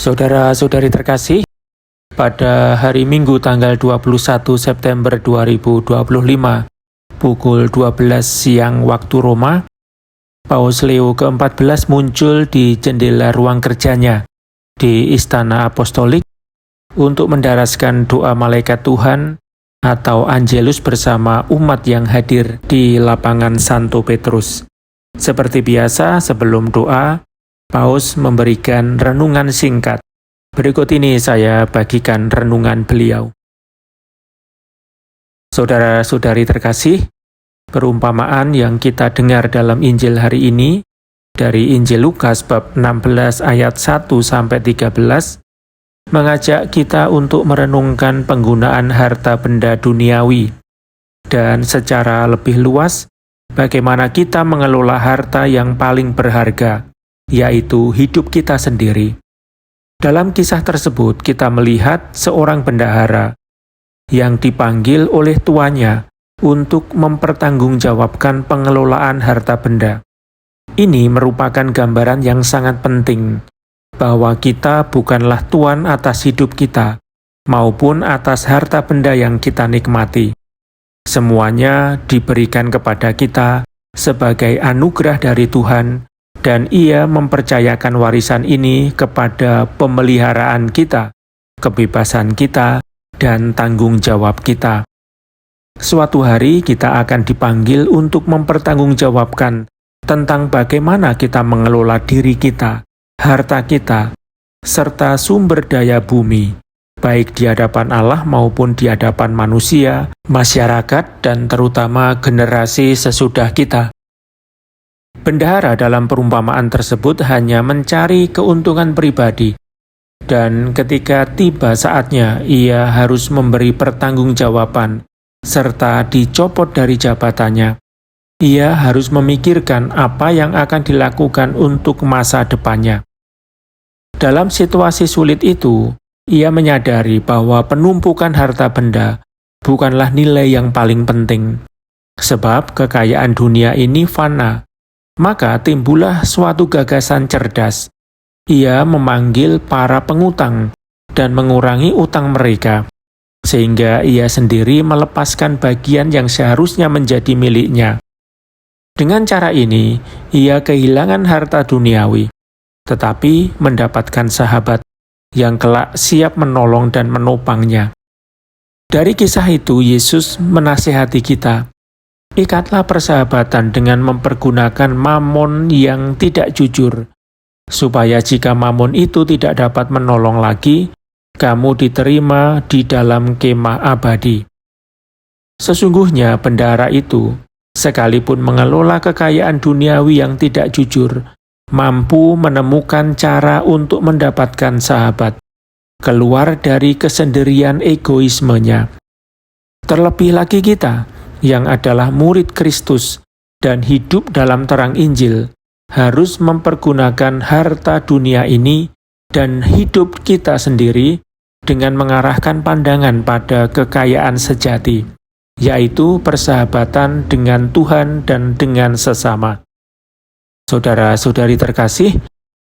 Saudara-saudari terkasih, pada hari Minggu tanggal 21 September 2025, pukul 12 siang waktu Roma, Paus Leo ke-14 muncul di jendela ruang kerjanya di Istana Apostolik untuk mendaraskan doa malaikat Tuhan atau Angelus bersama umat yang hadir di lapangan Santo Petrus. Seperti biasa, sebelum doa, Paus memberikan renungan singkat. Berikut ini saya bagikan renungan beliau. Saudara-saudari terkasih, perumpamaan yang kita dengar dalam Injil hari ini dari Injil Lukas bab 16 ayat 1-13 mengajak kita untuk merenungkan penggunaan harta benda duniawi dan secara lebih luas bagaimana kita mengelola harta yang paling berharga, yaitu hidup kita sendiri. Dalam kisah tersebut, kita melihat seorang bendahara yang dipanggil oleh tuannya untuk mempertanggungjawabkan pengelolaan harta benda. Ini merupakan gambaran yang sangat penting, bahwa kita bukanlah tuan atas hidup kita, maupun atas harta benda yang kita nikmati. Semuanya diberikan kepada kita sebagai anugerah dari Tuhan, dan Ia mempercayakan warisan ini kepada pemeliharaan kita, kebebasan kita, dan tanggung jawab kita. Suatu hari kita akan dipanggil untuk mempertanggungjawabkan tentang bagaimana kita mengelola diri kita, harta kita, serta sumber daya bumi, baik di hadapan Allah maupun di hadapan manusia, masyarakat, dan terutama generasi sesudah kita. Bendahara dalam perumpamaan tersebut hanya mencari keuntungan pribadi, dan ketika tiba saatnya ia harus memberi pertanggungjawaban serta dicopot dari jabatannya. Ia harus memikirkan apa yang akan dilakukan untuk masa depannya. Dalam situasi sulit itu, ia menyadari bahwa penumpukan harta benda bukanlah nilai yang paling penting, sebab kekayaan dunia ini fana. Maka timbullah suatu gagasan cerdas. Ia memanggil para pengutang dan mengurangi utang mereka, sehingga ia sendiri melepaskan bagian yang seharusnya menjadi miliknya. Dengan cara ini, ia kehilangan harta duniawi, tetapi mendapatkan sahabat yang kelak siap menolong dan menopangnya. Dari kisah itu, Yesus menasihati kita, ikatlah persahabatan dengan mempergunakan mamon yang tidak jujur, supaya jika mamon itu tidak dapat menolong lagi, kamu diterima di dalam kemah abadi. Sesungguhnya bendahara itu, sekalipun mengelola kekayaan duniawi yang tidak jujur, mampu menemukan cara untuk mendapatkan sahabat, keluar dari kesendirian egoismenya. Terlebih lagi kita, yang adalah murid Kristus dan hidup dalam terang Injil, harus mempergunakan harta dunia ini dan hidup kita sendiri dengan mengarahkan pandangan pada kekayaan sejati, yaitu persahabatan dengan Tuhan dan dengan sesama. Saudara-saudari terkasih,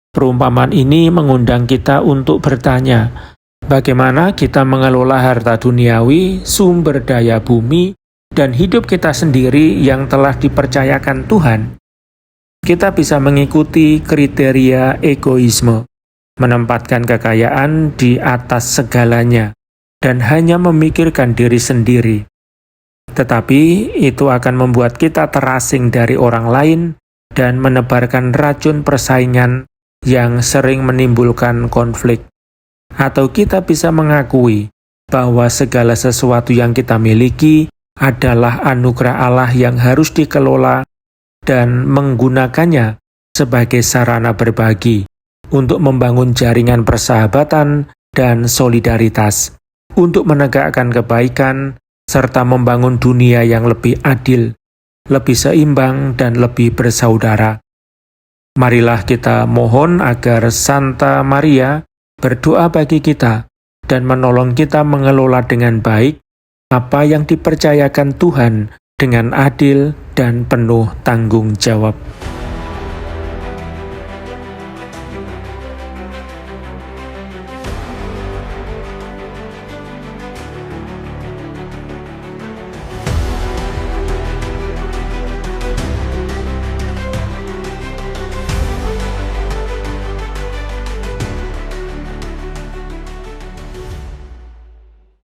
perumpamaan ini mengundang kita untuk bertanya, bagaimana kita mengelola harta duniawi, sumber daya bumi, dan hidup kita sendiri yang telah dipercayakan Tuhan. Kita bisa mengikuti kriteria egoisme, menempatkan kekayaan di atas segalanya, dan hanya memikirkan diri sendiri. Tetapi itu akan membuat kita terasing dari orang lain dan menebarkan racun persaingan yang sering menimbulkan konflik. Atau kita bisa mengakui bahwa segala sesuatu yang kita miliki adalah anugerah Allah yang harus dikelola dan menggunakannya sebagai sarana berbagi untuk membangun jaringan persahabatan dan solidaritas, untuk menegakkan kebaikan serta membangun dunia yang lebih adil, lebih seimbang, dan lebih bersaudara. Marilah kita mohon agar Santa Maria berdoa bagi kita dan menolong kita mengelola dengan baik apa yang dipercayakan Tuhan dengan adil dan penuh tanggung jawab.